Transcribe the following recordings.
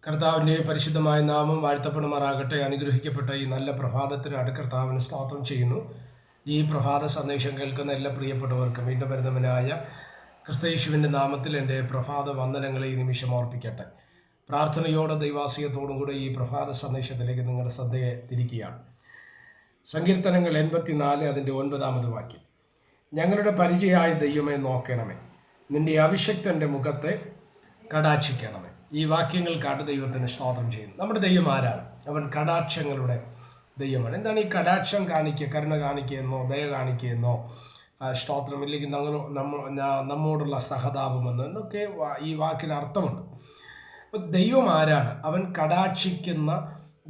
കർത്താവിൻ്റെ പരിശുദ്ധമായ നാമം വാഴ്ത്തപ്പെടുമാറാകട്ടെ. അനുഗ്രഹിക്കപ്പെട്ട ഈ നല്ല പ്രഭാതത്തിനായിട്ട് കർത്താവിന് സ്തോത്രം ചെയ്യുന്നു. ഈ പ്രഭാത സന്ദേശം കേൾക്കുന്ന എല്ലാ പ്രിയപ്പെട്ടവർക്കും വീണ്ടും വരുന്നവനായ ക്രിസ്തയേശുവിൻ്റെ നാമത്തിൽ എൻ്റെ പ്രഭാത വന്ദനങ്ങളെ ഈ നിമിഷം ഓർപ്പിക്കട്ടെ. പ്രാർത്ഥനയോടെ ദൈവാസിയത്തോടും കൂടെ ഈ പ്രഭാത സന്ദേശത്തിലേക്ക് നിങ്ങളുടെ ശ്രദ്ധയെ തിരിക്കുകയാണ്. സങ്കീർത്തനങ്ങൾ 84 അതിൻ്റെ 9-ാമത് വാക്യം. ഞങ്ങളുടെ പരിചയമായ ദൈവമേ നോക്കണമേ, നിന്റെ അഭിഷക്തൻ്റെ മുഖത്തെ കടാക്ഷിക്കണമേ. ഈ വാക്യങ്ങൾക്കാട്ട് ദൈവത്തിന് സ്തോത്രം ചെയ്യുന്നു. നമ്മുടെ ദൈവം ആരാണ്? അവൻ കടാക്ഷങ്ങളുടെ ദൈവമാണ്. എന്താണ് ഈ കടാക്ഷം കാണിക്കുക, കരുണ കാണിക്കുകയെന്നോ ദയ കാണിക്കുകയെന്നോ സ്തോത്രം, ഇല്ലെങ്കിൽ നമ്മോടുള്ള സഹതാപമെന്നോ എന്നൊക്കെ ഈ വാക്കിന് അർത്ഥമുണ്ട്. അപ്പോൾ ദൈവം ആരാണ്? അവൻ കടാക്ഷിക്കുന്ന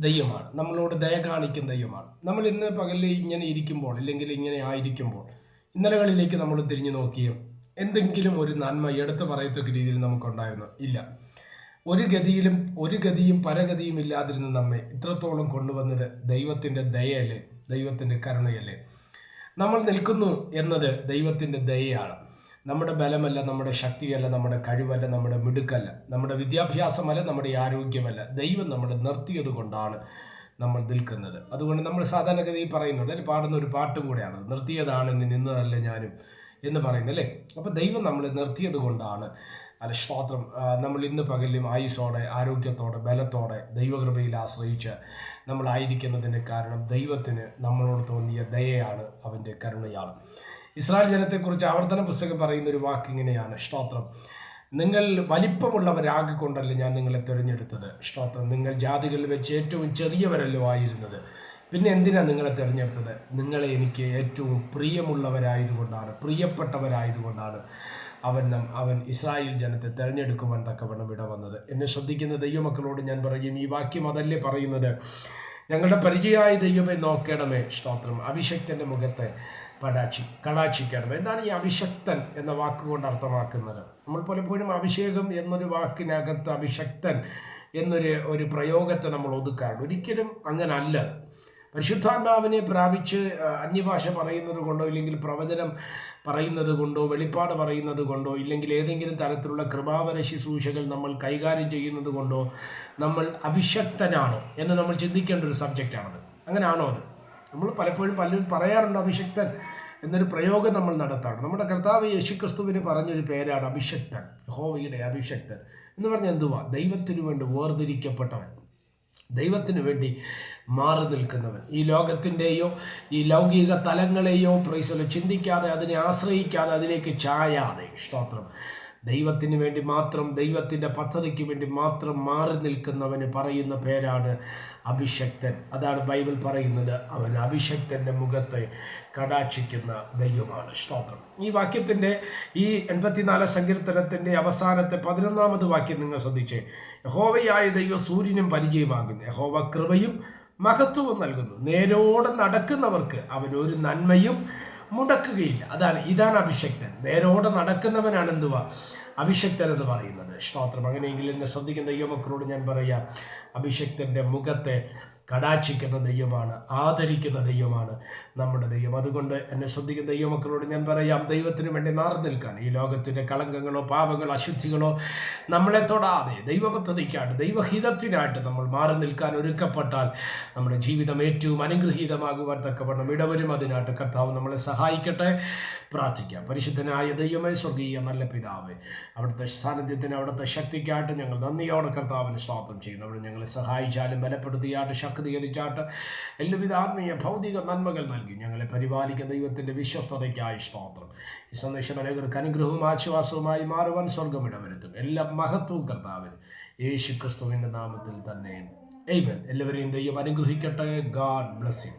ദൈവമാണ്, നമ്മളോട് ദയ കാണിക്കുന്ന ദൈവമാണ്. നമ്മൾ ഇന്ന് പകലിൽ ഇങ്ങനെ ഇരിക്കുമ്പോൾ, ഇല്ലെങ്കിൽ ഇങ്ങനെ ആയിരിക്കുമ്പോൾ, ഇന്നലകളിലേക്ക് നമ്മൾ തിരിഞ്ഞു നോക്കിയോ എന്തെങ്കിലും ഒരു നന്മ എടുത്തു പറയത്തക്ക രീതിയിൽ നമുക്കുണ്ടായിരുന്നു? ഇല്ല. ഒരു ഗതിയും പരഗതിയും ഇല്ലാതിരുന്ന നമ്മെ ഇത്രത്തോളം കൊണ്ടുവന്നത് ദൈവത്തിൻ്റെ ദയയല്ലേ, ദൈവത്തിൻ്റെ കരുണയല്ലേ? നമ്മൾ നിൽക്കുന്നു എന്നത് ദൈവത്തിൻ്റെ ദയയാണ്. നമ്മുടെ ബലമല്ല, നമ്മുടെ ശക്തിയല്ല, നമ്മുടെ കഴിവല്ല, നമ്മുടെ മിടുക്കല്ല, നമ്മുടെ വിദ്യാഭ്യാസമല്ല, നമ്മുടെ ആരോഗ്യമല്ല. ദൈവം നമ്മളെ നിർത്തിയത് കൊണ്ടാണ് നമ്മൾ നിൽക്കുന്നത്. അതുകൊണ്ട് നമ്മൾ സാധാരണഗതിയിൽ പറയുന്നുണ്ട്, അതിൽ പാടുന്ന ഒരു പാട്ടും കൂടെയാണ്, നിർത്തിയതാണ് നിന്നതല്ല ഞാനും എന്ന് പറയുന്നത് അല്ലേ. അപ്പോൾ ദൈവം നമ്മളെ നിർത്തിയത് കൊണ്ടാണ് സ്തോത്രം നമ്മൾ ഇന്ന് പകലും ആയുസ്സോടെ, ആരോഗ്യത്തോടെ, ബലത്തോടെ, ദൈവകൃപയിൽ ആശ്രയിച്ച് നമ്മളായിരിക്കുന്നതിൻ്റെ കാരണം ദൈവത്തിന് നമ്മളോട് തോന്നിയ ദയയാണ്, അവൻ്റെ കരുണയാണ്. ഇസ്രായേൽ ജനത്തെക്കുറിച്ച് ആവർത്തന പുസ്തകം പറയുന്നൊരു വാക്ക് ഇങ്ങനെയാണ്, സ്തോത്രം, നിങ്ങൾ വലിപ്പമുള്ളവരാകിക്കൊണ്ടല്ലേ ഞാൻ നിങ്ങളെ തിരഞ്ഞെടുത്തത്. സ്തോത്രം, നിങ്ങൾ ജാതികളിൽ വെച്ച് ഏറ്റവും ചെറിയവരല്ലോ ആയിരുന്നത്, പിന്നെ എന്തിനാണ് നിങ്ങളെ തിരഞ്ഞെടുത്തത്? നിങ്ങളെ എനിക്ക് ഏറ്റവും പ്രിയപ്പെട്ടവരായതുകൊണ്ടാണ് അവൻ ഇസ്രായേൽ ജനത്തെ തിരഞ്ഞെടുക്കുവാൻ തക്കവണ്ണം ഇടവന്നത്. എന്നെ ശ്രദ്ധിക്കുന്ന ദൈവമക്കളോട് ഞാൻ പറയും, ഈ വാക്യം അതല്ലേ പറയുന്നത്? ഞങ്ങളുടെ പരിചയമായ ദൈവമേ നോക്കണമേ, സ്തോത്രം, അഭിഷക്തൻ്റെ മുഖത്തെ കടാക്ഷിക്കണമേ. എന്താണ് ഈ അഭിഷക്തൻ എന്ന വാക്കുകൊണ്ട് അർത്ഥമാക്കുന്നത്? നമ്മൾ പലപ്പോഴും അഭിഷേകം എന്നൊരു വാക്കിനകത്ത് അഭിഷക്തൻ എന്നൊരു പ്രയോഗത്തെ നമ്മൾ ഒതുക്കാറുണ്ട്. ഒരിക്കലും അങ്ങനെ അല്ല. പരിശുദ്ധാത്മാവിനെ പ്രാപിച്ച് അന്യഭാഷ പറയുന്നത് കൊണ്ടോ, ഇല്ലെങ്കിൽ പ്രവചനം പറയുന്നത് കൊണ്ടോ, വെളിപ്പാട് പറയുന്നത് കൊണ്ടോ, ഇല്ലെങ്കിൽ ഏതെങ്കിലും തരത്തിലുള്ള കൃപാവര ശുശ്രൂഷകൾ നമ്മൾ കൈകാര്യം ചെയ്യുന്നത് കൊണ്ടോ നമ്മൾ അഭിഷക്തനാണോ എന്ന് നമ്മൾ ചിന്തിക്കേണ്ട ഒരു സബ്ജക്റ്റാണത്. അങ്ങനെയാണോ അത്? നമ്മൾ പലപ്പോഴും പലരും പറയാറുണ്ട് അഭിഷക്തൻ എന്നൊരു പ്രയോഗം നമ്മൾ നടത്താറുണ്ട്. നമ്മുടെ കർത്താവ് യേശുക്രിസ്തുവിന് പറഞ്ഞൊരു പേരാണ് അഭിഷക്തൻ, യഹോവയുടെ അഭിഷക്തൻ എന്ന് പറഞ്ഞാൽ എന്തുവാ? ദൈവത്തിനു വേണ്ടി വേർതിരിക്കപ്പെട്ടവൻ, ദൈവത്തിന് വേണ്ടി മാറി നിൽക്കുന്നവൻ. ഈ ലോകത്തിൻ്റെയോ ഈ ലൗകിക തലങ്ങളെയോ ചിന്തിക്കാതെ, അതിനെ ആശ്രയിക്കാതെ, അതിലേക്ക് ചായാതെ, സ്തോത്രം, ദൈവത്തിന് വേണ്ടി മാത്രം, ദൈവത്തിൻ്റെ പദ്ധതിക്ക് വേണ്ടി മാത്രം മാറി നിൽക്കുന്നവന് പറയുന്ന പേരാണ് അഭിഷക്തൻ. അതാണ് ബൈബിൾ പറയുന്നത്, അവൻ അഭിഷക്തൻ്റെ മുഖത്തെ കടാക്ഷിക്കുന്ന ദൈവമാണ്. സ്തോത്രം. ഈ വാക്യത്തിൻ്റെ ഈ 84 സങ്കീർത്തനത്തിൻ്റെ അവസാനത്തെ 11-ാമത് വാക്യം നിങ്ങൾ ശ്രദ്ധിച്ചേ. യഹോവയായ ദൈവം സൂര്യനും പരിചയമാകുന്നു, യഹോവ കൃപയും മഹത്വവും നൽകുന്നു, നേരോടെ നടക്കുന്നവർക്ക് അവൻ ഒരു നന്മയും മുടക്കുകയില്ല. ഇതാണ് അഭിഷക്തൻ. നേരോടെ നടക്കുന്നവനാണ് എന്തുവാ? അഭിഷക്തൻ എന്ന് പറയുന്നത്. സ്തോത്രം. അങ്ങനെയെങ്കിൽ എന്നെ ശ്രദ്ധിക്കുന്ന ദൈവമക്കളോട് ഞാൻ പറയാം, അഭിഷക്തൻ്റെ മുഖത്തെ കടാക്ഷിക്കുന്ന ദൈവമാണ്, ആദരിക്കുന്ന ദൈവമാണ് നമ്മുടെ ദൈവം. അതുകൊണ്ട് എന്നെ ശ്രദ്ധിക്കുന്ന ദൈവമക്കളോട് ഞാൻ പറയാം, ദൈവത്തിന് വേണ്ടി മാറി നിൽക്കാൻ, ഈ ലോകത്തിൻ്റെ കളങ്കങ്ങളോ പാപങ്ങളോ അശുദ്ധികളോ നമ്മളെ തൊടാതെ ദൈവപദ്ധതിക്കായിട്ട്, ദൈവഹിതത്തിനായിട്ട് നമ്മൾ മാറി നിൽക്കാൻ ഒരുക്കപ്പെട്ടാൽ നമ്മുടെ ജീവിതം ഏറ്റവും അനുഗ്രഹീതമാകുവാൻ തക്കവണ്ണം ഇടവരും. അതിനായിട്ട് കർത്താവ് നമ്മളെ സഹായിക്കട്ടെ. പ്രാർത്ഥിക്കാം. പരിശുദ്ധനായ ദൈവമേ, സ്വർഗീയ നല്ല പിതാവേ, അവിടുത്തെ സാന്നിധ്യത്തിന്, അവിടുത്തെ ശക്തിക്കായിട്ട് ഞങ്ങൾ നന്ദിയോടെ കർത്താവിന് സ്തോത്രം ചെയ്യുന്നു. അവിടെ ഞങ്ങളെ സഹായിച്ചാലും ബലപ്പെടുത്തിയാട്ട്, ശക്തീകരിച്ചാട്ട്, എല്ലാവിധ ആത്മീയ ഭൗതിക നന്മകൾ നൽകി ഞങ്ങളെ പരിപാലിക്കുന്ന ദൈവത്തിൻ്റെ വിശ്വസ്തതയ്ക്കായി സ്തോത്രം. ഈ സന്ദേശം അനേകർക്ക് അനുഗ്രഹവും ആശ്വാസവുമായി മാറുവാൻ സ്വർഗം ഇടവരുത്തും. എല്ലാ മഹത്വവും കർത്താവിന് യേശു ക്രിസ്തുവിൻ്റെ നാമത്തിൽ തന്നെ. ആമേൻ. എല്ലാവരെയും ദൈവം അനുഗ്രഹിക്കട്ടെ. God bless you.